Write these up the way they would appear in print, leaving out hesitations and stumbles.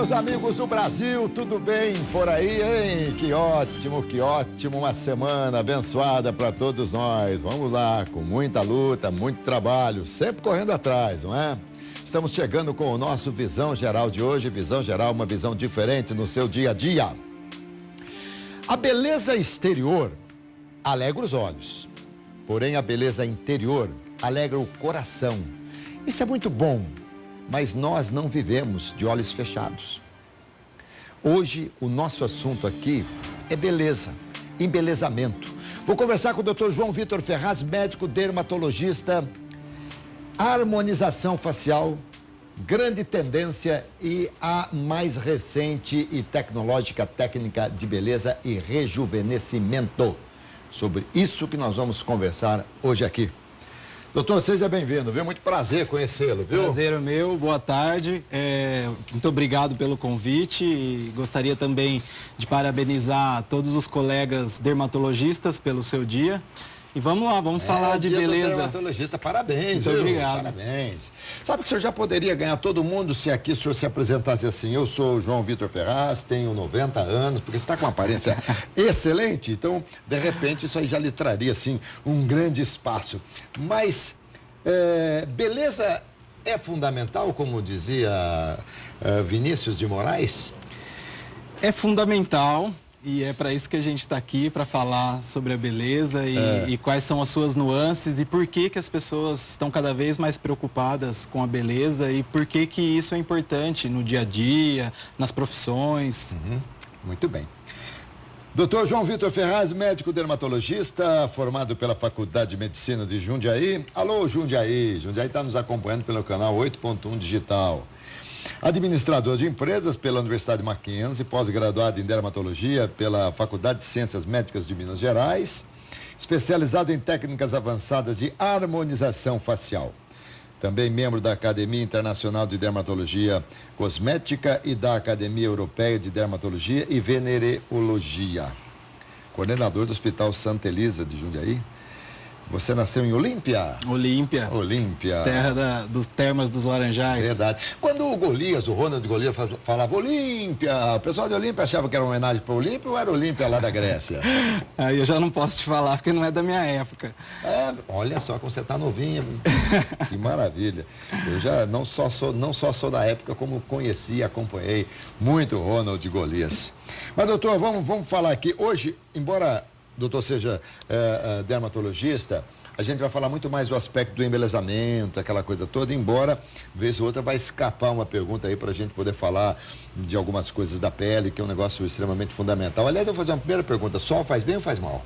meus amigos do Brasil, tudo bem por aí, hein? Que ótimo, uma semana abençoada para todos nós. Vamos lá, com muita luta, muito trabalho, sempre correndo atrás, não é? Estamos chegando com o nosso Visão Geral de hoje. Visão Geral, uma visão diferente no seu dia a dia. A beleza exterior alegra os olhos, porém a beleza interior alegra o coração. Isso é muito bom, mas nós não vivemos de olhos fechados. Hoje o nosso assunto aqui é beleza, embelezamento. Vou conversar com o Dr. João Vitor Ferraz, médico dermatologista, harmonização facial, grande tendência e a mais recente e tecnológica técnica de beleza e rejuvenescimento. Sobre isso que nós vamos conversar hoje aqui. Doutor, seja bem-vindo, viu? Muito prazer conhecê-lo, viu? Prazer é meu, boa tarde. Muito obrigado pelo convite e gostaria também de parabenizar todos os colegas dermatologistas pelo seu dia. E vamos lá, vamos falar de beleza. Dermatologista, parabéns, muito viu? Obrigado. Parabéns. Sabe que o senhor já poderia ganhar todo mundo se aqui o senhor se apresentasse assim: eu sou o João Vitor Ferraz, tenho 90 anos, porque você está com uma aparência excelente, então, de repente, isso aí já lhe traria, assim, um grande espaço. Mas, beleza é fundamental, como dizia Vinícius de Moraes? É fundamental. E é para isso que a gente está aqui, para falar sobre a beleza e quais são as suas nuances e por que as pessoas estão cada vez mais preocupadas com a beleza e por que isso é importante no dia a dia, nas profissões. Muito bem. Dr. João Vitor Ferraz, médico dermatologista, formado pela Faculdade de Medicina de Jundiaí. Alô, Jundiaí. Jundiaí está nos acompanhando pelo canal 8.1 Digital. Administrador de empresas pela Universidade Mackenzie, pós-graduado em dermatologia pela Faculdade de Ciências Médicas de Minas Gerais, especializado em técnicas avançadas de harmonização facial. Também membro da Academia Internacional de Dermatologia Cosmética e da Academia Europeia de Dermatologia e Venereologia. Coordenador do Hospital Santa Elisa de Jundiaí. Você nasceu em Olímpia? Olímpia. Terra dos Termas dos Laranjais. Verdade. Quando o Golias, o Ronald Golias falava Olímpia, o pessoal de Olímpia achava que era uma homenagem para Olímpia ou era Olímpia lá da Grécia? Aí eu já não posso te falar, porque não é da minha época. Olha só como você está novinha. Que maravilha. Eu já não só sou da época, como conheci e acompanhei muito o Ronald Golias. Mas, doutor, vamos falar aqui. Hoje, embora o doutor seja dermatologista, a gente vai falar muito mais do aspecto do embelezamento, aquela coisa toda, embora, vez ou outra, vai escapar uma pergunta aí para a gente poder falar de algumas coisas da pele, que é um negócio extremamente fundamental. Aliás, eu vou fazer uma primeira pergunta: sol faz bem ou faz mal?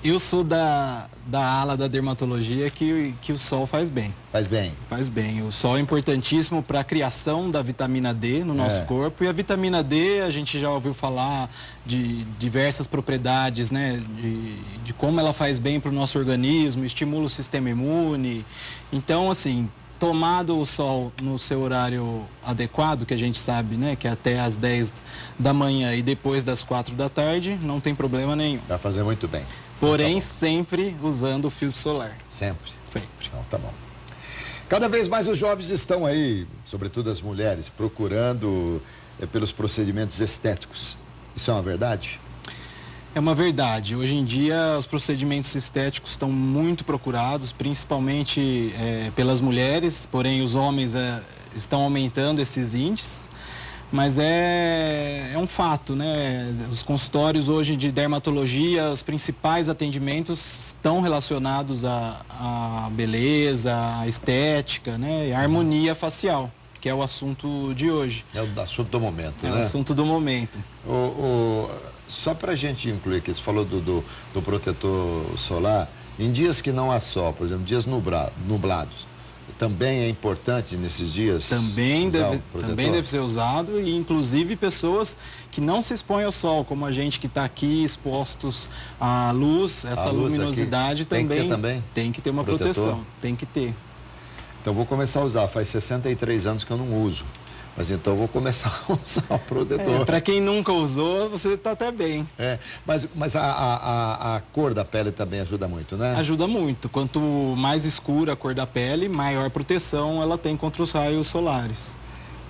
Eu sou da ala da dermatologia que o sol faz bem. Faz bem? Faz bem. O sol é importantíssimo para a criação da vitamina D no nosso corpo. E a vitamina D, a gente já ouviu falar de diversas propriedades, né? De como ela faz bem para o nosso organismo, estimula o sistema imune. Então, assim, tomado o sol no seu horário adequado, que a gente sabe, né? Que é até às 10 da manhã e depois das 4 da tarde, não tem problema nenhum. Vai fazer muito bem. Porém, sempre usando o filtro solar. Sempre? Sempre. Então, tá bom. Cada vez mais os jovens estão aí, sobretudo as mulheres, procurando pelos procedimentos estéticos. Isso é uma verdade? É uma verdade. Hoje em dia, os procedimentos estéticos estão muito procurados, principalmente pelas mulheres, porém os homens estão aumentando esses índices. Mas é um fato, né? Os consultórios hoje de dermatologia, os principais atendimentos estão relacionados à beleza, à estética, né? E à harmonia facial, que é o assunto de hoje. É o assunto do momento, né? É o assunto do momento. Só para a gente incluir aqui, você falou do protetor solar, em dias que não há sol, por exemplo, dias nublados. Também é importante nesses dias? Também deve ser usado, e inclusive pessoas que não se expõem ao sol, como a gente que está aqui expostos à luz, essa luminosidade também tem que ter uma proteção, tem que ter. Então vou começar a usar, faz 63 anos que eu não uso. Mas então eu vou começar a usar o protetor. Para quem nunca usou, você está até bem. Mas a cor da pele também ajuda muito, né? Ajuda muito. Quanto mais escura a cor da pele, maior proteção ela tem contra os raios solares.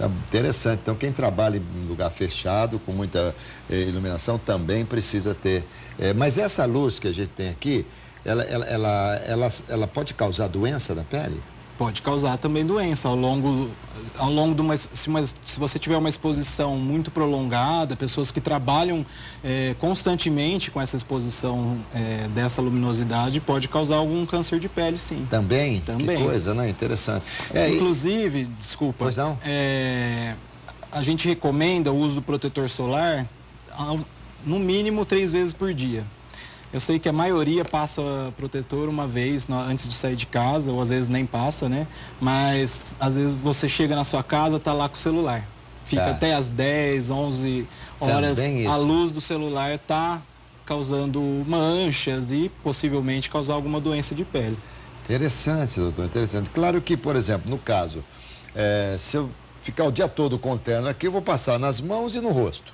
Interessante. Então, quem trabalha em lugar fechado, com muita iluminação, também precisa ter. Mas essa luz que a gente tem aqui, ela pode causar doença na pele? Pode causar também doença ao longo de uma, se você tiver uma exposição muito prolongada, pessoas que trabalham constantemente com essa exposição dessa luminosidade, pode causar algum câncer de pele, sim. Também? Também. Que coisa, né? Interessante. Inclusive, desculpa. Pois não? A gente recomenda o uso do protetor solar no mínimo 3 vezes por dia. Eu sei que a maioria passa protetor uma vez antes de sair de casa, ou às vezes nem passa, né? Mas às vezes você chega na sua casa, tá lá com o celular. Fica até às 10, 11 horas, a luz do celular tá causando manchas e possivelmente causar alguma doença de pele. Interessante, doutor, interessante. Claro que, por exemplo, no caso, se eu ficar o dia todo com o terno aqui, eu vou passar nas mãos e no rosto.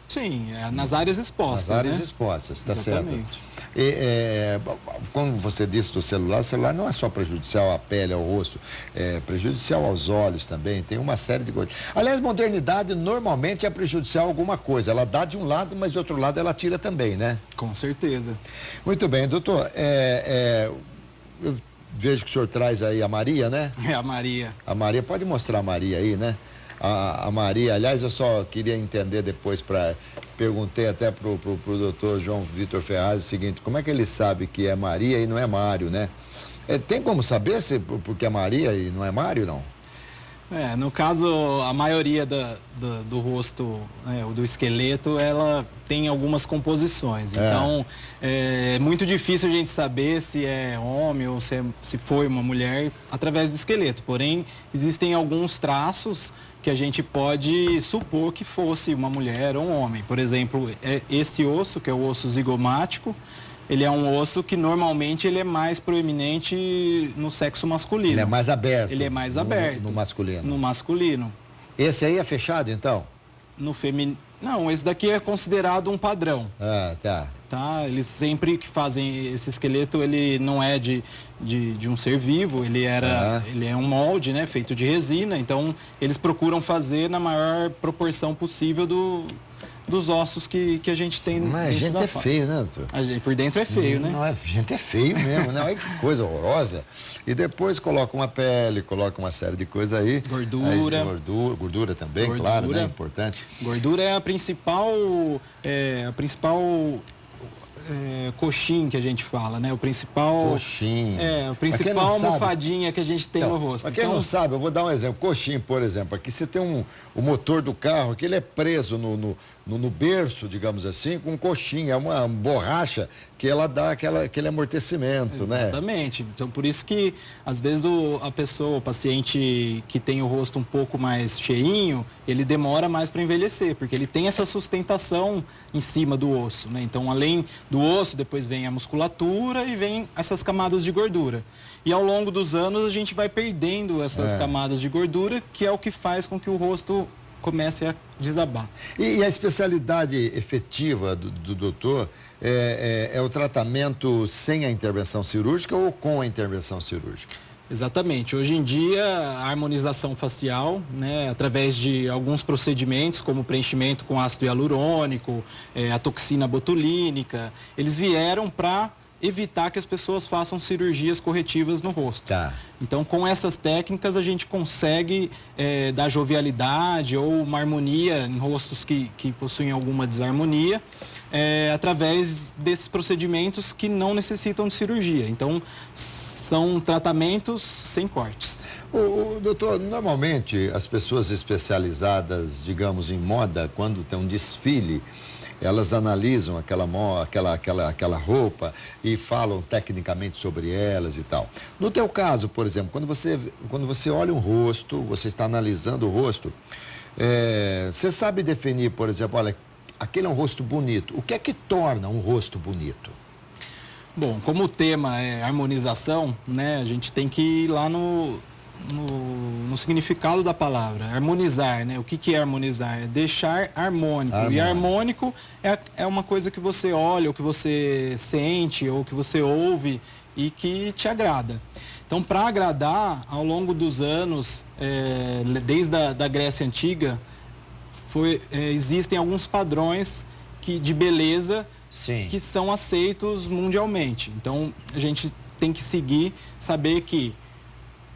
Sim, nas áreas expostas. Nas áreas né? expostas, tá Exatamente. certo. Como você disse do celular, o celular não é só prejudicial à pele, ao rosto, é prejudicial aos olhos também, tem uma série de coisas. Aliás, modernidade normalmente é prejudicial a alguma coisa, ela dá de um lado, mas de outro lado ela tira também, né? Com certeza. Muito bem, doutor, eu vejo que o senhor traz aí a Maria, né? É a Maria. A Maria, pode mostrar a Maria aí, né? A Maria, aliás, eu só queria entender depois, perguntei até pro doutor João Vitor Ferraz o seguinte, como é que ele sabe que é Maria e não é Mário, né? Tem como saber porque é Maria e não é Mário, não? No caso, a maioria do rosto, do esqueleto, ela tem algumas composições. Então, é muito difícil a gente saber se é homem ou se foi uma mulher através do esqueleto. Porém, existem alguns traços que a gente pode supor que fosse uma mulher ou um homem. Por exemplo, esse osso, que é o osso zigomático, ele é um osso que normalmente ele é mais proeminente no sexo masculino. Ele é mais aberto. Ele é mais aberto. No masculino. No masculino. Esse aí é fechado, então? No feminino. Não, esse daqui é considerado um padrão. Tá. Eles sempre que fazem esse esqueleto, ele não é de um ser vivo, ele é um molde, né, feito de resina. Então, eles procuram fazer na maior proporção possível dos ossos que a gente tem. Mas a gente é feio, né, doutor? Por dentro é feio, né? Não, a gente é feio mesmo, né? Olha que coisa horrorosa. E depois coloca uma pele, coloca uma série de coisas aí. Gordura. Gordura também, claro, né? Importante. Gordura é a principal coxim que a gente fala, né? O principal... Coxim. A principal almofadinha que a gente tem no rosto. Pra quem não sabe, eu vou dar um exemplo. Coxim, por exemplo, aqui você tem o motor do carro, que ele é preso no berço, digamos assim, com um coxim. É uma borracha que ela dá aquele amortecimento, né? Exatamente. Então, por isso que, às vezes, o paciente que tem o rosto um pouco mais cheinho, ele demora mais para envelhecer, porque ele tem essa sustentação em cima do osso, né? Então, além do osso, depois vem a musculatura e vem essas camadas de gordura. E ao longo dos anos, a gente vai perdendo essas camadas de gordura, que é o que faz com que o rosto comece a desabar. E a especialidade efetiva do doutor é o tratamento sem a intervenção cirúrgica ou com a intervenção cirúrgica? Exatamente. Hoje em dia, a harmonização facial, né, através de alguns procedimentos, como o preenchimento com ácido hialurônico, a toxina botulínica, eles vieram para evitar que as pessoas façam cirurgias corretivas no rosto. Tá. Então, com essas técnicas, a gente consegue dar jovialidade ou uma harmonia em rostos que possuem alguma desarmonia, através desses procedimentos que não necessitam de cirurgia. Então, são tratamentos sem cortes. Doutor, normalmente as pessoas especializadas, digamos, em moda, quando tem um desfile, elas analisam aquela roupa e falam tecnicamente sobre elas e tal. No teu caso, por exemplo, quando você olha um rosto, você está analisando o rosto, você sabe definir, por exemplo, olha, aquele é um rosto bonito. O que é que torna um rosto bonito? Bom, como o tema é harmonização, né, a gente tem que ir lá no significado da palavra, harmonizar, né? O que é harmonizar? É deixar harmônico. E harmônico é uma coisa que você olha, ou que você sente, ou que você ouve e que te agrada. Então, para agradar, ao longo dos anos, desde a Grécia Antiga, existem alguns padrões de beleza Sim. que são aceitos mundialmente. Então, a gente tem que saber que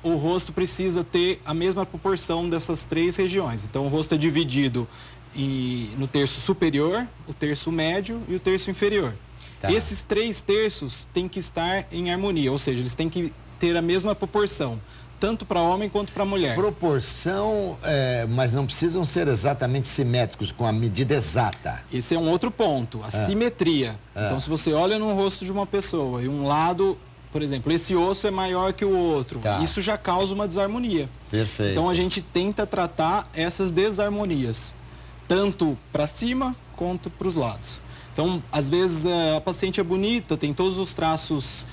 o rosto precisa ter a mesma proporção dessas 3 regiões. Então, o rosto é dividido no terço superior, o terço médio e o terço inferior. Tá. Esses 3 terços têm que estar em harmonia, ou seja, eles têm que ter a mesma proporção, tanto para homem quanto para mulher. Proporção, mas não precisam ser exatamente simétricos, com a medida exata. Esse é um outro ponto, a simetria. Então, se você olha no rosto de uma pessoa e um lado, por exemplo, esse osso é maior que o outro, isso já causa uma desarmonia. Perfeito. Então, a gente tenta tratar essas desarmonias, tanto para cima quanto para os lados. Então, às vezes, a paciente é bonita, tem todos os traços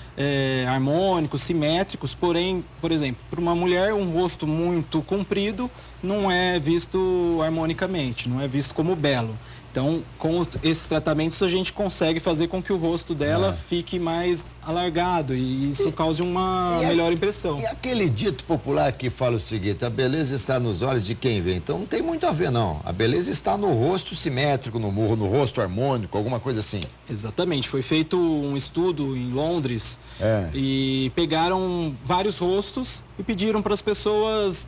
harmônicos, simétricos, porém, por exemplo, para uma mulher, um rosto muito comprido não é visto harmonicamente, não é visto como belo. Então, com esses tratamentos, a gente consegue fazer com que o rosto dela fique mais alargado e isso cause uma melhor impressão. E aquele dito popular que fala o seguinte: a beleza está nos olhos de quem vê. Então, não tem muito a ver, não. A beleza está no rosto simétrico, no rosto harmônico, alguma coisa assim. Exatamente. Foi feito um estudo em Londres e pegaram vários rostos e pediram para as pessoas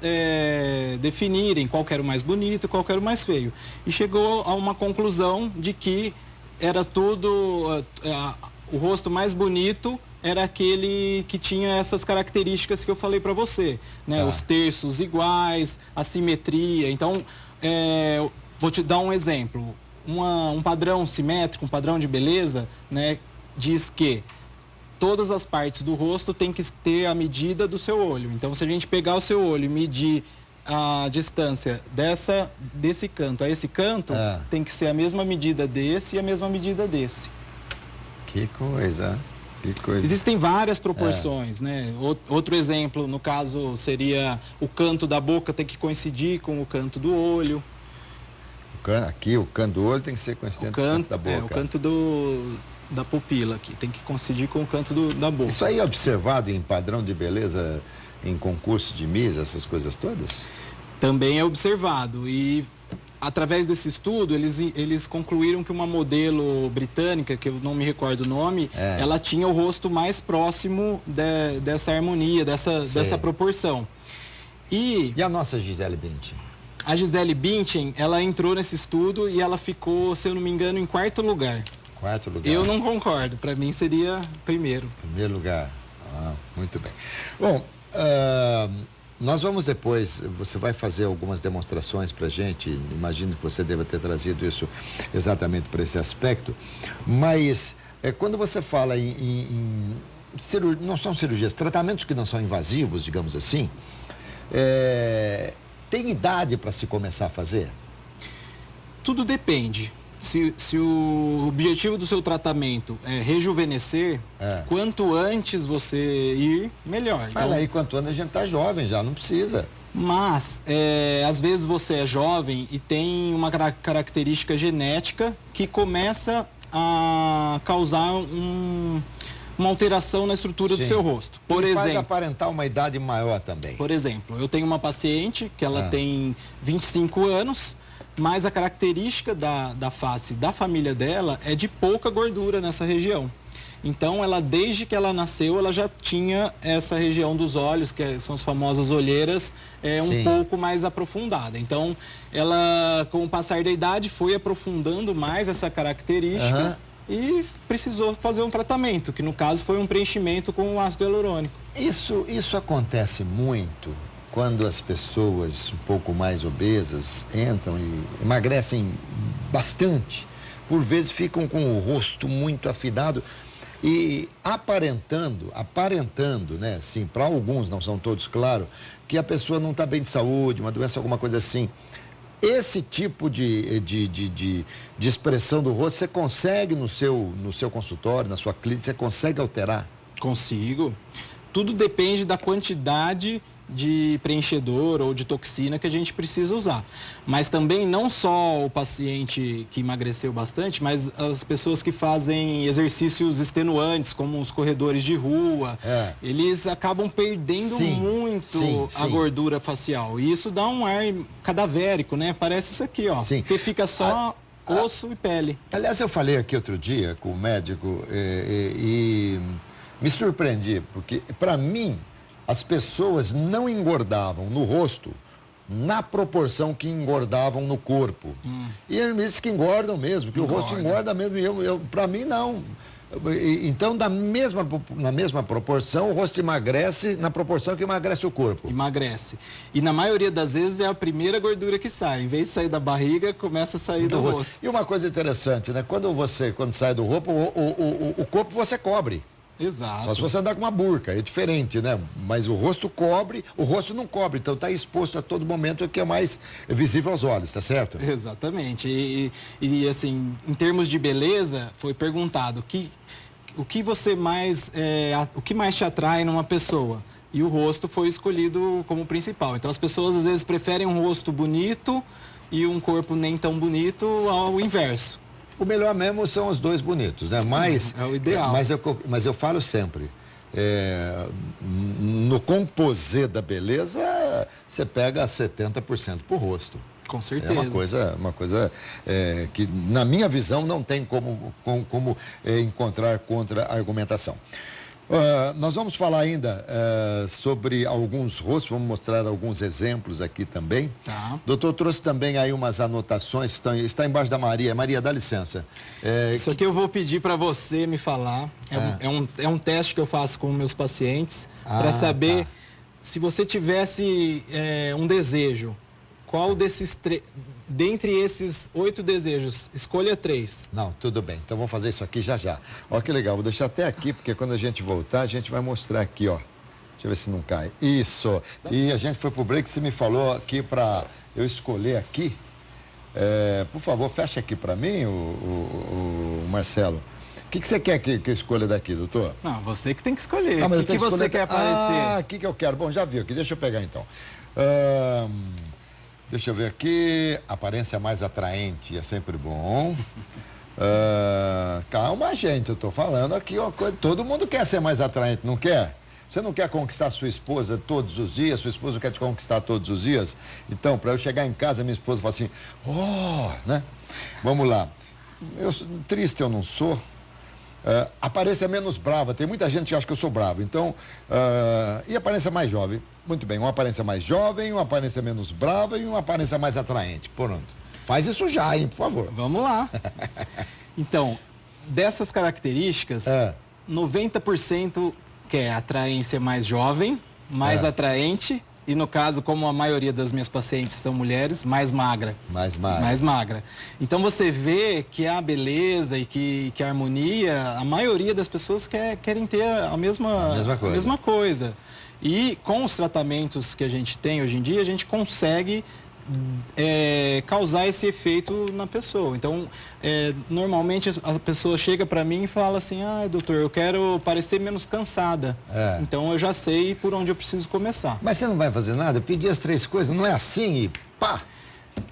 definirem qual que era o mais bonito e qual que era o mais feio. E chegou a uma conclusão de que era o rosto mais bonito era aquele que tinha essas características que eu falei para você, né? Os terços iguais, a simetria. Então, vou te dar um exemplo. Um padrão simétrico, um padrão de beleza, né, diz que todas as partes do rosto tem que ter a medida do seu olho. Então, se a gente pegar o seu olho e medir a distância desse canto a esse canto, tem que ser a mesma medida desse e a mesma medida desse. Que coisa, que coisa. Existem várias proporções, né? Outro exemplo, no caso, seria o canto da boca tem que coincidir com o canto do olho. Aqui, o canto do olho tem que ser coincidente com o canto da boca. O canto da pupila aqui, tem que coincidir com o canto da boca. Isso aí é observado em padrão de beleza, em concurso de Miss, essas coisas todas? Também é observado e através desse estudo eles concluíram que uma modelo britânica, que eu não me recordo o nome, ela tinha o rosto mais próximo dessa harmonia, dessa proporção. E a nossa Gisele Bündchen? A Gisele Bündchen, ela entrou nesse estudo e ela ficou, se eu não me engano, em 4º lugar. 4º lugar? Eu não concordo, para mim seria primeiro. Primeiro lugar, muito bem. Bom, nós vamos depois, você vai fazer algumas demonstrações para a gente, imagino que você deva ter trazido isso exatamente para esse aspecto, mas quando você fala não são cirurgias, tratamentos que não são invasivos, digamos assim, tem idade para se começar a fazer? Tudo depende. Se o objetivo do seu tratamento é rejuvenescer, quanto antes você ir, melhor. Mas então, aí, quanto antes a gente tá jovem já, não precisa. Mas, às vezes você é jovem e tem uma característica genética que começa a causar uma alteração na estrutura do seu rosto. Por exemplo, faz aparentar uma idade maior também. Por exemplo, eu tenho uma paciente que ela tem 25 anos, mas a característica da face da família dela é de pouca gordura nessa região. Então, desde que ela nasceu, ela já tinha essa região dos olhos, que são as famosas olheiras, um pouco mais aprofundada. Então, ela, com o passar da idade, foi aprofundando mais essa característica e precisou fazer um tratamento, que no caso foi um preenchimento com ácido hialurônico. Isso acontece muito quando as pessoas um pouco mais obesas entram e emagrecem bastante. Por vezes ficam com o rosto muito afinado e aparentando, né, assim, para alguns, não são todos, claro, que a pessoa não está bem de saúde, uma doença, alguma coisa assim. Esse tipo de expressão do rosto, você consegue no seu consultório, na sua clínica, você consegue alterar? Consigo. Tudo depende da quantidade de preenchedor ou de toxina que a gente precisa usar. Mas também não só o paciente que emagreceu bastante, mas as pessoas que fazem exercícios extenuantes, como os corredores de rua, eles acabam perdendo muito a gordura facial. E isso dá um ar cadavérico, né? Parece isso aqui, ó. Porque fica só osso e pele. Aliás, eu falei aqui outro dia com o médico e me surpreendi, porque para mim as pessoas não engordavam no rosto na proporção que engordavam no corpo. E ele me disse que engordam mesmo, que o rosto engorda mesmo. E para mim, não. Então, na mesma proporção, o rosto emagrece na proporção que emagrece o corpo. Emagrece. E na maioria das vezes é a primeira gordura que sai. Em vez de sair da barriga, começa a sair do rosto. E uma coisa interessante, né? Quando sai do corpo, o corpo você cobre. Exato. Só se você andar com uma burca, é diferente, né? Mas o rosto cobre, o rosto não cobre, então está exposto a todo momento, o que é mais visível aos olhos, tá certo? Exatamente. E assim, em termos de beleza, foi perguntado o que mais te atrai numa pessoa? E o rosto foi escolhido como principal. Então as pessoas às vezes preferem um rosto bonito e um corpo nem tão bonito ao inverso. O melhor mesmo são os dois bonitos, né? Mas, é o ideal. Mas eu falo sempre, no composê da beleza, você pega 70% pro rosto. Com certeza. É uma coisa que, na minha visão, não tem como encontrar contra-argumentação. Nós vamos falar ainda sobre alguns rostos, vamos mostrar alguns exemplos aqui também. Tá. Doutor, trouxe também aí umas anotações, está embaixo da Maria. Maria, dá licença. Isso aqui eu vou pedir para você me falar. É um teste que eu faço com meus pacientes para saber se você tivesse um desejo, qual desses dentre esses 8 desejos, escolha 3. Não, tudo bem. Então vamos fazer isso aqui já. Olha que legal, vou deixar até aqui, porque quando a gente voltar, a gente vai mostrar aqui, ó. Deixa eu ver se não cai. Isso. E a gente foi pro break, você me falou aqui para eu escolher aqui. Por favor, fecha aqui para mim, o Marcelo. O que você quer que eu escolha daqui, doutor? Não, você que tem que escolher. Não, mas o que você quer aparecer? O que eu quero? Bom, já viu aqui, deixa eu pegar então. Deixa eu ver aqui, aparência mais atraente é sempre bom. Calma, gente, eu tô falando aqui uma coisa, todo mundo quer ser mais atraente, não quer? Você não quer conquistar sua esposa todos os dias, sua esposa quer te conquistar todos os dias? Então, para eu chegar em casa, minha esposa fala assim, né? Vamos lá. Triste eu não sou. Aparência menos brava, tem muita gente que acha que eu sou bravo, então, e aparência mais jovem, muito bem, uma aparência mais jovem, uma aparência menos brava e uma aparência mais atraente, pronto, faz isso já, hein, por favor. Vamos lá. Então, dessas características, 90% quer atraência mais jovem, mais atraente. E no caso, como a maioria das minhas pacientes são mulheres, mais magra. Mais magra. Então você vê que a beleza e que a harmonia, a maioria das pessoas querem ter a mesma coisa. E com os tratamentos que a gente tem hoje em dia, a gente consegue causar esse efeito na pessoa. Então, normalmente a pessoa chega para mim e fala assim, doutor, eu quero parecer menos cansada. Então eu já sei por onde eu preciso começar. Mas você não vai fazer nada? Pedir as 3 coisas, não é assim e pá!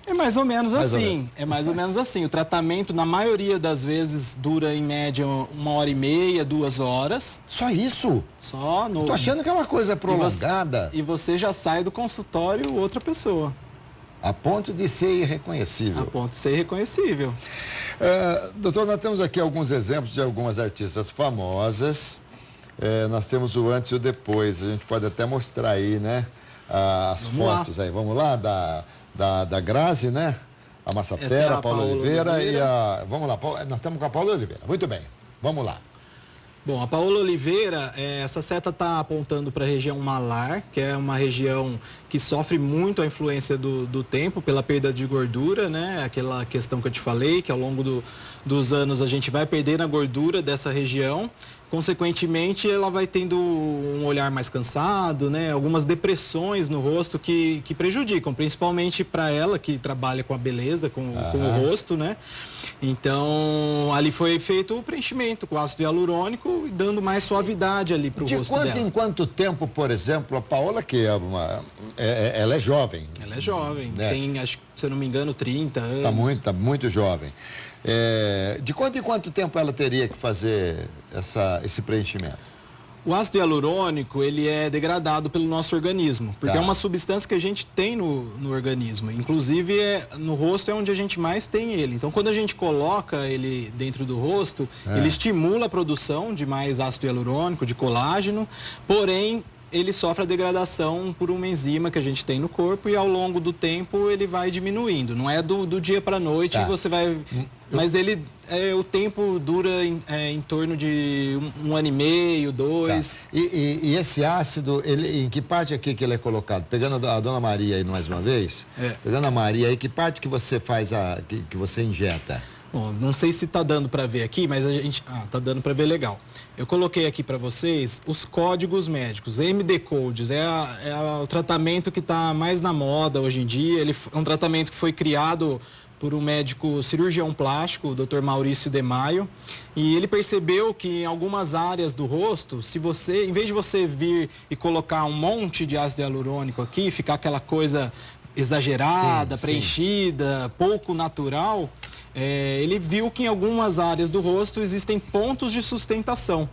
É mais ou menos assim. É mais ou menos assim. O tratamento, na maioria das vezes, dura em média 1h30, 2 horas. Só isso? Só. Tô achando que é uma coisa prolongada. E você já sai do consultório outra pessoa. A ponto de ser irreconhecível. A ponto de ser irreconhecível. Doutor, nós temos aqui alguns exemplos de algumas artistas famosas. Nós temos o antes e o depois. A gente pode até mostrar aí, né? As fotos aí. Vamos lá, da Grazi, né? A Massafera, a Paula Oliveira e a... Vamos lá, nós estamos com a Paula Oliveira. Muito bem, vamos lá. Bom, a Paola Oliveira, essa seta está apontando para a região malar, que é uma região que sofre muito a influência do tempo pela perda de gordura, né? Aquela questão que eu te falei, que ao longo dos anos a gente vai perdendo a gordura dessa região. Consequentemente, ela vai tendo um olhar mais cansado, né? Algumas depressões no rosto que prejudicam, principalmente para ela que trabalha com a beleza, com o rosto, né? Então, ali foi feito o preenchimento com ácido hialurônico e dando mais suavidade ali para o rosto dela. De quanto em quanto tempo, por exemplo, a Paola, que é ela é jovem. Ela é jovem, né? Tem, acho, se eu não me engano, 30 anos. Tá muito jovem. De quanto em quanto tempo ela teria que fazer esse preenchimento? O ácido hialurônico, ele é degradado pelo nosso organismo, porque é uma substância que a gente tem no organismo. Inclusive, no rosto é onde a gente mais tem ele. Então, quando a gente coloca ele dentro do rosto, ele estimula a produção de mais ácido hialurônico, de colágeno, porém, ele sofre a degradação por uma enzima que a gente tem no corpo e ao longo do tempo ele vai diminuindo. Não é do dia para a noite você vai... Mas o tempo dura em torno de um ano e meio, 2. Tá. E esse ácido, em que parte aqui que ele é colocado? Pegando a dona Maria aí mais uma vez, pegando a Maria aí, que parte que você faz, que você injeta? Bom, não sei se tá dando para ver aqui, mas a gente... tá dando para ver legal. Eu coloquei aqui para vocês os códigos médicos, MD Codes, o tratamento que está mais na moda hoje em dia. Ele é um tratamento que foi criado por um médico cirurgião plástico, o Dr. Maurício de Maio, e ele percebeu que em algumas áreas do rosto, se você, em vez de você vir e colocar um monte de ácido hialurônico aqui, ficar aquela coisa exagerada, preenchida, pouco natural, ele viu que em algumas áreas do rosto existem pontos de sustentação.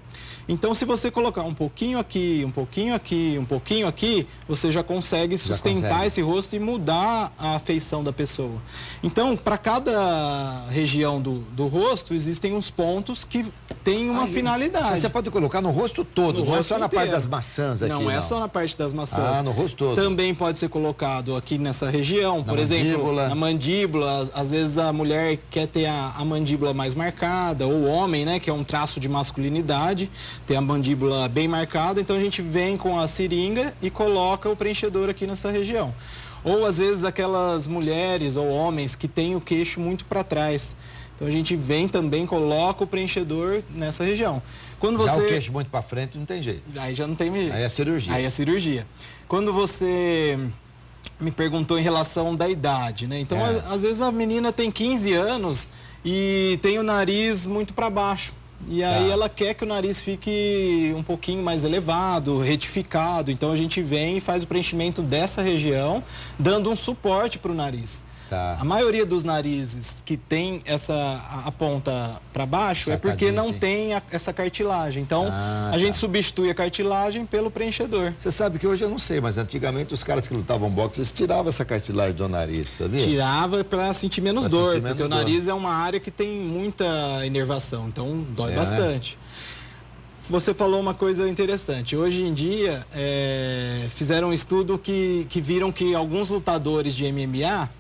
Então, se você colocar um pouquinho aqui, um pouquinho aqui, um pouquinho aqui, você já consegue sustentar esse rosto e mudar a feição da pessoa. Então, para cada região do rosto, existem uns pontos que têm uma finalidade. Você pode colocar no rosto todo, não é só na parte das maçãs aqui, não é só na parte das maçãs. No rosto todo. Também pode ser colocado aqui nessa região, por exemplo, na mandíbula. Às vezes a mulher quer ter a mandíbula mais marcada, ou o homem, né, que é um traço de masculinidade, tem a mandíbula bem marcada, então a gente vem com a seringa e coloca o preenchedor aqui nessa região. Ou às vezes aquelas mulheres ou homens que têm o queixo muito para trás. Então a gente vem também, coloca o preenchedor nessa região. Quando já o queixo muito para frente não tem jeito. Aí já não tem jeito. Aí é cirurgia. Aí é cirurgia. Quando você me perguntou em relação da idade, né? Então às vezes a menina tem 15 anos e tem o nariz muito para baixo. E aí ela quer que o nariz fique um pouquinho mais elevado, retificado. Então a gente vem e faz o preenchimento dessa região, dando um suporte para o nariz. A maioria dos narizes que tem a ponta para baixo é porque não tem essa cartilagem. Então, a gente substitui a cartilagem pelo preenchedor. Você sabe que hoje eu não sei, mas antigamente os caras que lutavam boxe, eles tiravam essa cartilagem do nariz, sabia? Tirava para sentir menos dor, porque o nariz é uma área que tem muita inervação, então dói bastante. Você falou uma coisa interessante. Hoje em dia, fizeram um estudo que viram que alguns lutadores de MMA,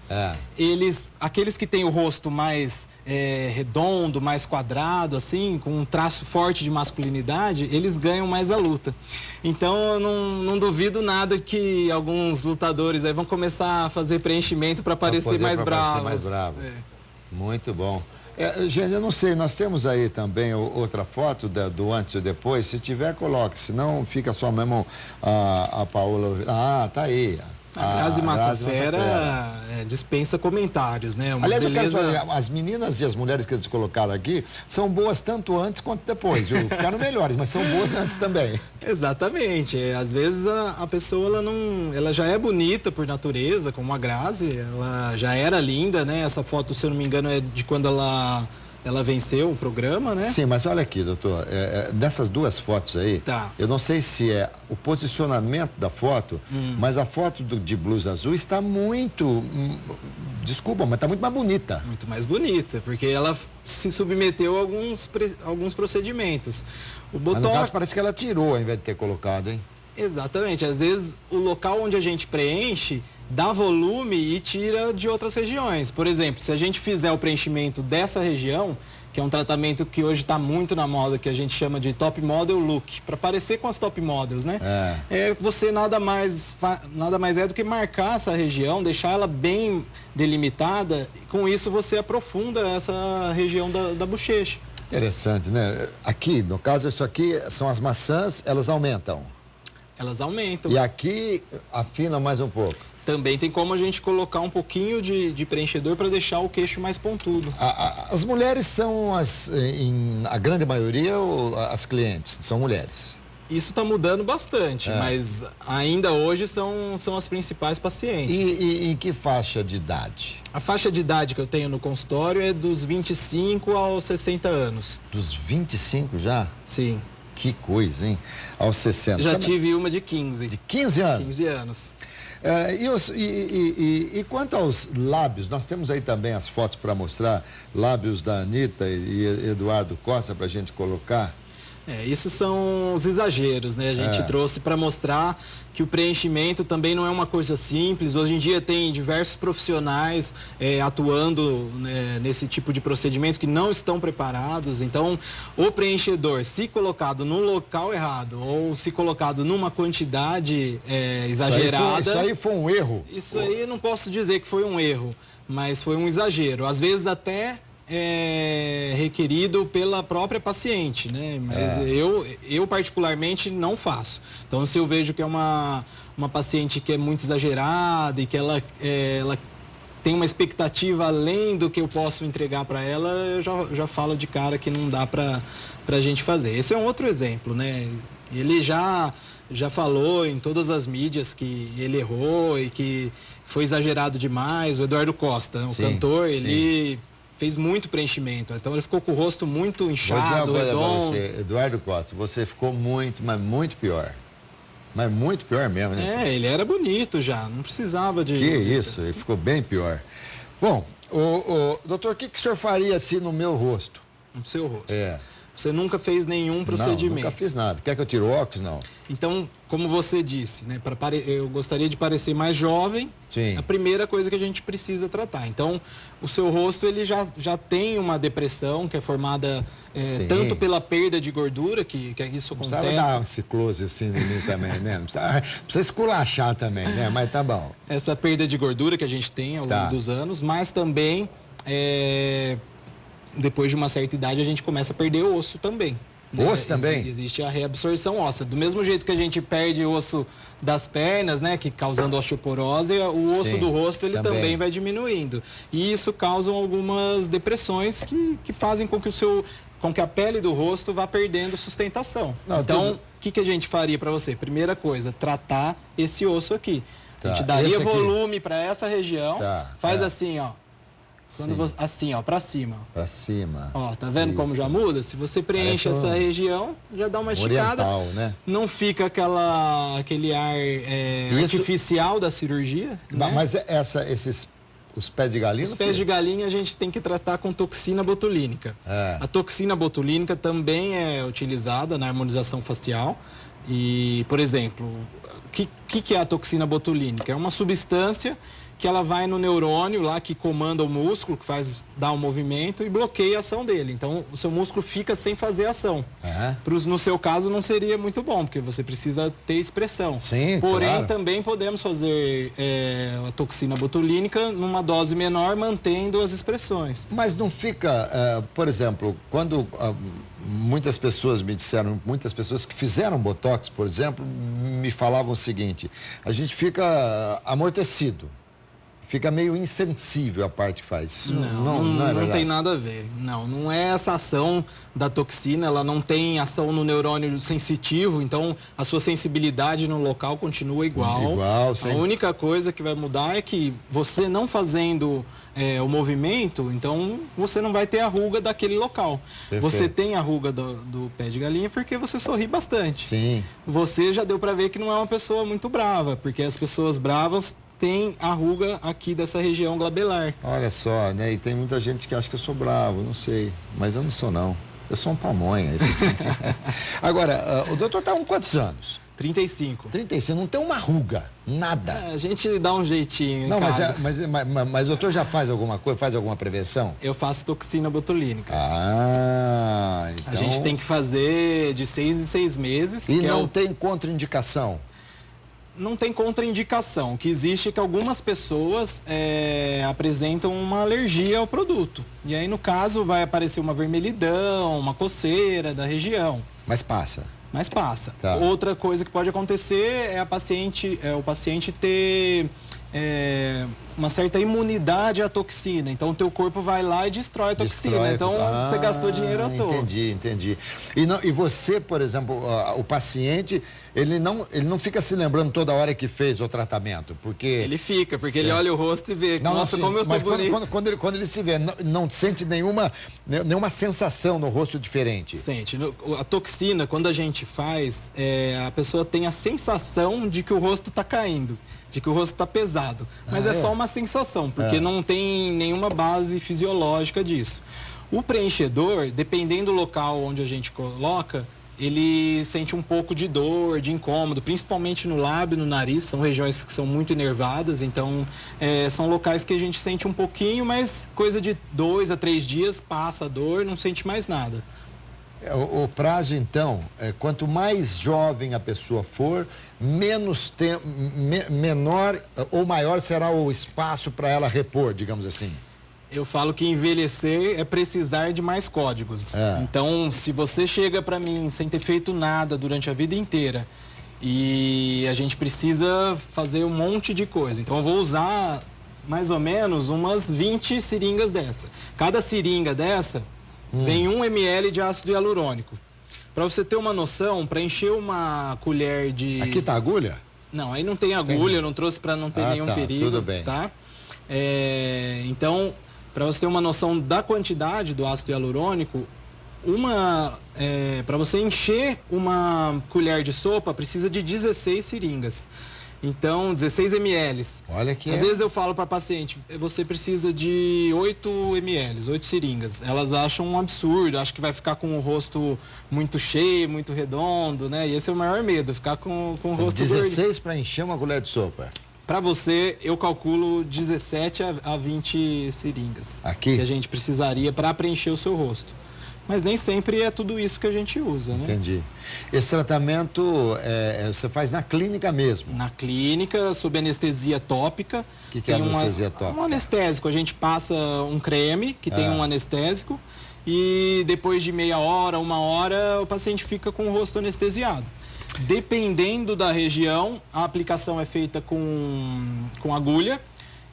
aqueles que têm o rosto mais redondo, mais quadrado, assim, com um traço forte de masculinidade, eles ganham mais a luta. Então, eu não duvido nada que alguns lutadores aí vão começar a fazer preenchimento para parecer mais bravos. Muito bom. Gente, eu não sei, nós temos aí também outra foto do antes e depois. Se tiver, coloque, senão fica só mesmo a Paola. Tá aí. A Grazi Massafera dispensa comentários, né? Aliás, eu quero falar, as meninas e as mulheres que eles colocaram aqui são boas tanto antes quanto depois, viu? Ficaram melhores, mas são boas antes também. Exatamente. Às vezes a pessoa ela já é bonita por natureza, como a Grazi, ela já era linda, né? Essa foto, se eu não me engano, é de quando ela venceu o programa, né? Sim, mas olha aqui, doutor, dessas duas fotos aí, eu não sei se é o posicionamento da foto, mas a foto de blusa azul está muito, desculpa, mas está muito mais bonita. Muito mais bonita, porque ela se submeteu a alguns procedimentos. Mas no caso parece que ela tirou ao invés de ter colocado, hein? Exatamente, às vezes o local onde a gente preenche dá volume e tira de outras regiões. Por exemplo, se a gente fizer o preenchimento dessa região, que é um tratamento que hoje está muito na moda, que a gente chama de top model look, para parecer com as top models, né? Você nada mais é do que marcar essa região, deixar ela bem delimitada, e com isso você aprofunda essa região da bochecha. Interessante, né? Aqui, no caso, isso aqui são as maçãs, elas aumentam. Elas aumentam. E aqui afina mais um pouco. Também tem como a gente colocar um pouquinho de preenchedor para deixar o queixo mais pontudo. As mulheres são a grande maioria, ou as clientes são mulheres? Isso está mudando bastante, mas ainda hoje são as principais pacientes. E em que faixa de idade? A faixa de idade que eu tenho no consultório é dos 25 aos 60 anos. Dos 25 já? Sim. Que coisa, hein? Aos 60. Já tive uma de 15. De 15 anos? 15 anos. E quanto aos lábios, nós temos aí também as fotos para mostrar, lábios da Anitta e Eduardo Costa, para a gente colocar. Isso são os exageros, né? A gente trouxe para mostrar que o preenchimento também não é uma coisa simples. Hoje em dia tem diversos profissionais atuando, né, nesse tipo de procedimento que não estão preparados. Então, o preenchedor, se colocado no local errado ou se colocado numa quantidade exagerada... Isso aí foi um erro? Isso aí eu não posso dizer que foi um erro, mas foi um exagero. Às vezes até... requerido pela própria paciente, né? Mas eu particularmente não faço. Então, se eu vejo que é uma paciente que é muito exagerada e que ela tem uma expectativa além do que eu posso entregar para ela, eu já falo de cara que não dá para a gente fazer. Esse é um outro exemplo, né? Ele já falou em todas as mídias que ele errou e que foi exagerado demais. O Eduardo Costa, o cantor, ele... fez muito preenchimento, então ele ficou com o rosto muito inchado, redondo. Você, Eduardo Costa, você ficou muito, mas muito pior. Mas muito pior mesmo, né? Ele era bonito já, não precisava de... Que isso, ele ficou bem pior. Bom, doutor, o que o senhor faria assim no meu rosto? No seu rosto? Você nunca fez nenhum procedimento? Não, nunca fiz nada. Quer que eu tire o óculos? Não. Então, como você disse, né, eu gostaria de parecer mais jovem. Sim. A primeira coisa que a gente precisa tratar. Então, o seu rosto ele já tem uma depressão que é formada tanto pela perda de gordura, que isso acontece. Precisava dar esse close assim em mim também, né? Não precisa esculachar também, né? Mas tá bom. Essa perda de gordura que a gente tem ao longo dos anos, mas também... depois de uma certa idade, a gente começa a perder osso também. Né? Osso também? Existe a reabsorção óssea. Do mesmo jeito que a gente perde osso das pernas, né, que causando osteoporose, o osso do rosto ele também vai diminuindo. E isso causa algumas depressões que fazem com que a pele do rosto vá perdendo sustentação. Então, o que a gente faria para você? Primeira coisa, tratar esse osso aqui. A gente daria volume para essa região. Faz assim, ó. Assim, ó, pra cima. Pra cima. Ó, tá vendo como já muda? Se você preenche essa região, já dá uma esticada. Oriental, né? Não fica aquele ar artificial da cirurgia. Né? Mas os pés de galinha? Os pés de galinha a gente tem que tratar com toxina botulínica. A toxina botulínica também é utilizada na harmonização facial. E, por exemplo, o que é a toxina botulínica? É uma substância que ela vai no neurônio lá que comanda o músculo, que dá um movimento e bloqueia a ação dele. Então, o seu músculo fica sem fazer ação. No seu caso, não seria muito bom, porque você precisa ter expressão. Sim, porém, também podemos fazer a toxina botulínica numa dose menor, mantendo as expressões. Mas não fica, por exemplo, quando muitas pessoas me disseram, muitas pessoas que fizeram botox, por exemplo, me falavam o seguinte: a gente fica amortecido. Fica meio insensível a parte que faz. Não tem nada a ver. Não é essa ação da toxina, ela não tem ação no neurônio sensitivo, então a sua sensibilidade no local continua igual. A única coisa que vai mudar é que você não fazendo o movimento, então você não vai ter a ruga daquele local. Perfeito. Você tem a ruga do pé de galinha porque você sorri bastante. Sim. Você já deu para ver que não é uma pessoa muito brava, porque as pessoas bravas tem a ruga aqui dessa região glabelar. Olha só, né? E tem muita gente que acha que eu sou bravo, não sei. Mas eu não sou, não. Eu sou um pamonha. Agora, o doutor tá com quantos anos? 35. 35, não tem uma ruga, nada. A gente dá um jeitinho. Não, mas o doutor já faz alguma coisa, faz alguma prevenção? Eu faço toxina botulínica. Então... A gente tem que fazer de 6 em 6 meses. E não tem contraindicação? Não tem contraindicação. O que existe é que algumas pessoas apresentam uma alergia ao produto. E aí, no caso, vai aparecer uma vermelhidão, uma coceira da região. Mas passa? mas passa. Tá. Outra coisa que pode acontecer é o paciente ter uma certa imunidade à toxina. Então, o teu corpo vai lá e destrói a toxina. Então, você gastou dinheiro à toa. Entendi. E você, por exemplo, o paciente, ele não fica se lembrando toda hora que fez o tratamento, porque... Ele fica, porque ele olha o rosto e vê, nossa, como eu tô bonito. Quando ele se vê, não sente nenhuma sensação no rosto diferente. Sente. A toxina, quando a gente faz, a pessoa tem a sensação de que o rosto está caindo, de que o rosto está pesado. Mas é só uma sensação, porque não tem nenhuma base fisiológica disso. O preenchedor, dependendo do local onde a gente coloca, ele sente um pouco de dor, de incômodo, principalmente no lábio, no nariz, são regiões que são muito inervadas, então são locais que a gente sente um pouquinho, mas coisa de 2 a 3 dias passa a dor, não sente mais nada. O prazo, então, quanto mais jovem a pessoa for, menos tempo, menor ou maior será o espaço para ela repor, digamos assim. Eu falo que envelhecer é precisar de mais códigos. Então, se você chega para mim sem ter feito nada durante a vida inteira e a gente precisa fazer um monte de coisa, então eu vou usar mais ou menos umas 20 seringas dessa. Cada seringa dessa vem 1 ml de ácido hialurônico. Para você ter uma noção, para encher uma colher de... Aqui tá a agulha? Não, aí não tem agulha, eu não trouxe para não ter nenhum perigo. Tudo bem. Tá? Então, para você ter uma noção da quantidade do ácido hialurônico, para você encher uma colher de sopa, precisa de 16 seringas. Então, 16 ml. Olha que Às vezes eu falo para paciente, você precisa de 8 ml, 8 seringas. Elas acham um absurdo, acham que vai ficar com o rosto muito cheio, muito redondo, né? E esse é o maior medo, ficar com o rosto 16 para encher uma colher de sopa. Para você, eu calculo 17 a 20 seringas. Aqui? Que a gente precisaria para preencher o seu rosto. Mas nem sempre é tudo isso que a gente usa, né? Entendi. Esse tratamento você faz na clínica mesmo? Na clínica, sob anestesia tópica. O que é anestesia tópica? Um anestésico. A gente passa um creme que tem um anestésico e depois de meia hora, 1 hora, o paciente fica com o rosto anestesiado. Dependendo da região, a aplicação é feita com agulha.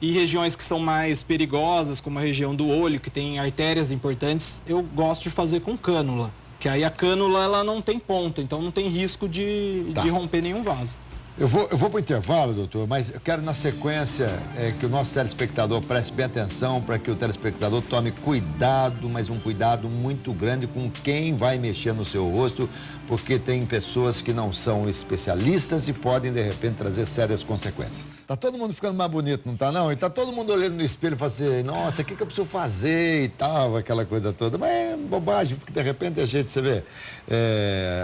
E regiões que são mais perigosas, como a região do olho, que tem artérias importantes, eu gosto de fazer com cânula. Que aí a cânula ela não tem ponta, então não tem risco de romper nenhum vaso. Eu vou para o intervalo, doutor, mas eu quero na sequência que o nosso telespectador preste bem atenção para que o telespectador tome cuidado, mas um cuidado muito grande com quem vai mexer no seu rosto, porque tem pessoas que não são especialistas e podem, de repente, trazer sérias consequências. Tá todo mundo ficando mais bonito, não tá não? E tá todo mundo olhando no espelho e falando assim, nossa, o que eu preciso fazer e tal, aquela coisa toda. Mas é bobagem, porque de repente a gente, você vê,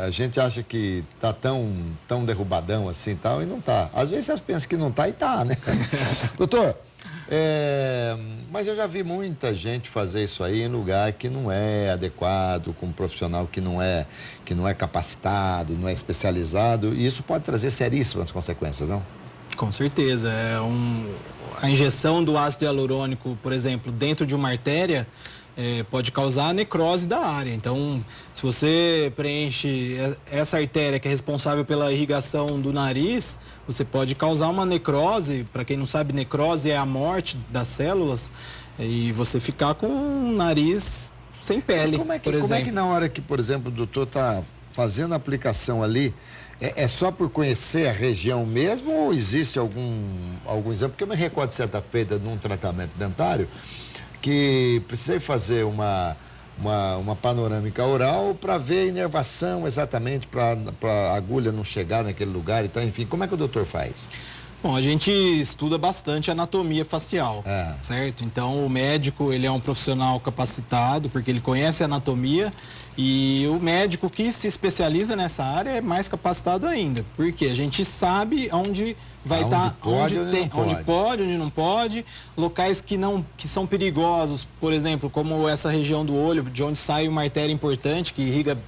a gente acha que tá tão derrubadão assim e tal, e não tá. Às vezes você pensa que não tá e tá, né? Doutor, mas eu já vi muita gente fazer isso aí em lugar que não é adequado, com um profissional que não é capacitado, não é especializado, e isso pode trazer seríssimas consequências, não? Com certeza. A injeção do ácido hialurônico, por exemplo, dentro de uma artéria, pode causar necrose da área. Então, se você preenche essa artéria que é responsável pela irrigação do nariz, você pode causar uma necrose. Para quem não sabe, necrose é a morte das células e você ficar com o nariz sem pele, por exemplo. Como é que na hora que, por exemplo, o doutor está fazendo a aplicação ali, é só por conhecer a região mesmo ou existe algum exame? Porque eu me recordo de certa feita de um tratamento dentário que precisei fazer uma panorâmica oral para ver a inervação exatamente, para a agulha não chegar naquele lugar e tal, enfim. Como é que o doutor faz? Bom, a gente estuda bastante anatomia facial, certo? Então, o médico, ele é um profissional capacitado, porque ele conhece a anatomia, e o médico que se especializa nessa área é mais capacitado ainda, porque a gente sabe onde vai estar, onde pode, onde não pode, locais que são perigosos, por exemplo, como essa região do olho, de onde sai uma artéria importante que irriga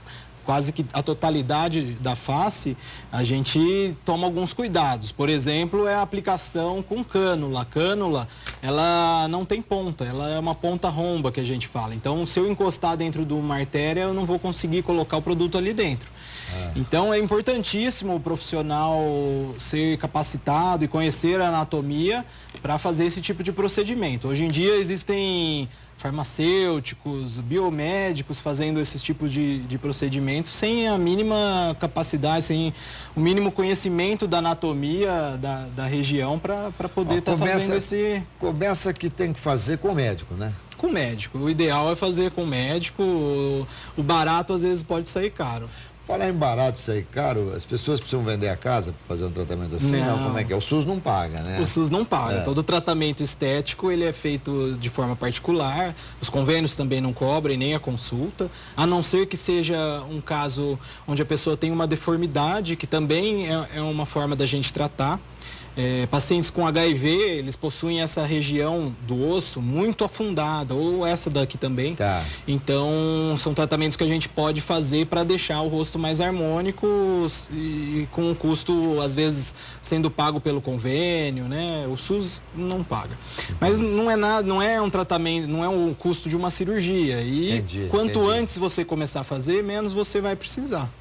quase que a totalidade da face, a gente toma alguns cuidados. Por exemplo, é a aplicação com cânula. A cânula, ela não tem ponta, ela é uma ponta romba que a gente fala. Então, se eu encostar dentro de uma artéria, eu não vou conseguir colocar o produto ali dentro. Então é importantíssimo o profissional ser capacitado e conhecer a anatomia para fazer esse tipo de procedimento. Hoje em dia existem farmacêuticos, biomédicos fazendo esses tipos de procedimentos sem a mínima capacidade, sem o mínimo conhecimento da anatomia da região para poder estar fazendo esse... Começa que tem que fazer com o médico, né? Com o médico. O ideal é fazer com o médico. O barato às vezes pode sair caro. Falar em barato sair caro, as pessoas precisam vender a casa para fazer um tratamento assim? Não, como é que é? O SUS não paga, né? O SUS não paga. Todo tratamento estético, ele é feito de forma particular. Os convênios também não cobrem, nem a consulta. A não ser que seja um caso onde a pessoa tem uma deformidade, que também é uma forma da gente tratar. Pacientes com HIV, eles possuem essa região do osso muito afundada, ou essa daqui também. Tá. Então, são tratamentos que a gente pode fazer para deixar o rosto mais harmônico e com um custo, às vezes, sendo pago pelo convênio, né? O SUS não paga. Mas não é nada, não é um tratamento, não é um custo de uma cirurgia. E quanto antes você começar a fazer, menos você vai precisar.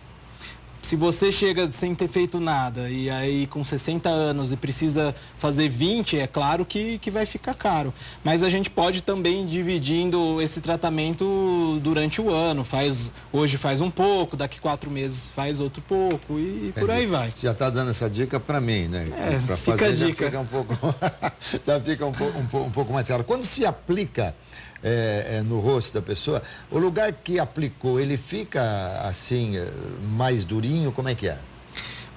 Se você chega sem ter feito nada e aí com 60 anos e precisa fazer 20, é claro que vai ficar caro. Mas a gente pode também ir dividindo esse tratamento durante o ano. Hoje faz um pouco, daqui 4 meses faz outro pouco e por aí vai. Você já está dando essa dica para mim, né? Para fazer a dica. Já fica um pouco, já fica um pouco mais caro. Quando se aplica no rosto da pessoa, o lugar que aplicou, ele fica assim, mais durinho, como é que é?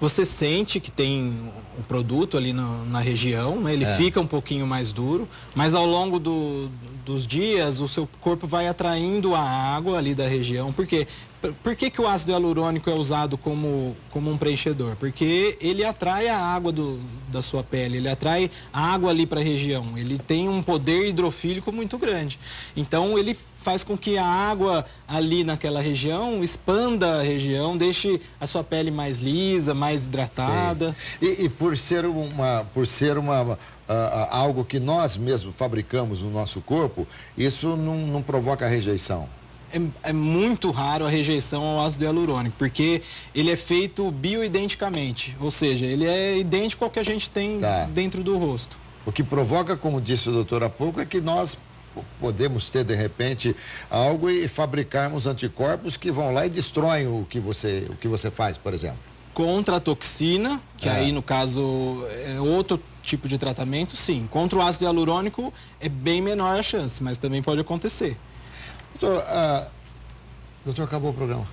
Você sente que tem um produto ali na região, né? Ele fica um pouquinho mais duro, mas ao longo dos dias o seu corpo vai atraindo a água ali da região. Por quê? Por que o ácido hialurônico é usado como um preenchedor? Porque ele atrai a água da sua pele, ele atrai a água ali para a região. Ele tem um poder hidrofílico muito grande. Então, ele faz com que a água ali naquela região expanda a região, deixe a sua pele mais lisa, mais hidratada. E por ser algo que nós mesmos fabricamos no nosso corpo, isso não provoca rejeição? É muito raro a rejeição ao ácido hialurônico, porque ele é feito bioidenticamente, ou seja, ele é idêntico ao que a gente tem dentro do rosto. O que provoca, como disse o doutor há pouco, é que nós podemos ter, de repente, algo e fabricarmos anticorpos que vão lá e destroem o que você faz, por exemplo. Contra a toxina, que aí, no caso, é outro tipo de tratamento, sim. Contra o ácido hialurônico é bem menor a chance, mas também pode acontecer. Doutor, acabou o programa.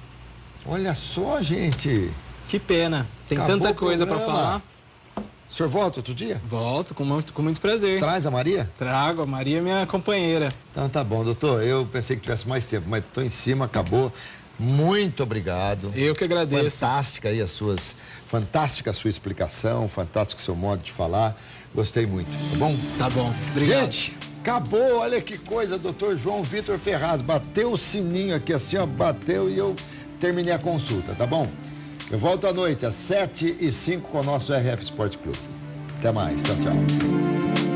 Olha só, gente. Que pena. Tem tanta coisa para falar. O senhor volta outro dia? Volto, com muito prazer. Traz a Maria? Trago, a Maria é minha companheira. Então tá bom, doutor. Eu pensei que tivesse mais tempo, mas estou em cima, acabou. Muito obrigado. Eu que agradeço. Fantástica a sua explicação, fantástico o seu modo de falar. Gostei muito, tá bom? Tá bom, obrigado. Gente, acabou, olha que coisa, doutor João Vitor Ferraz. Bateu o sininho aqui assim, ó, bateu e eu terminei a consulta, tá bom? Eu volto à noite, às 7h05 com o nosso RF Sport Clube. Até mais, tchau, tchau.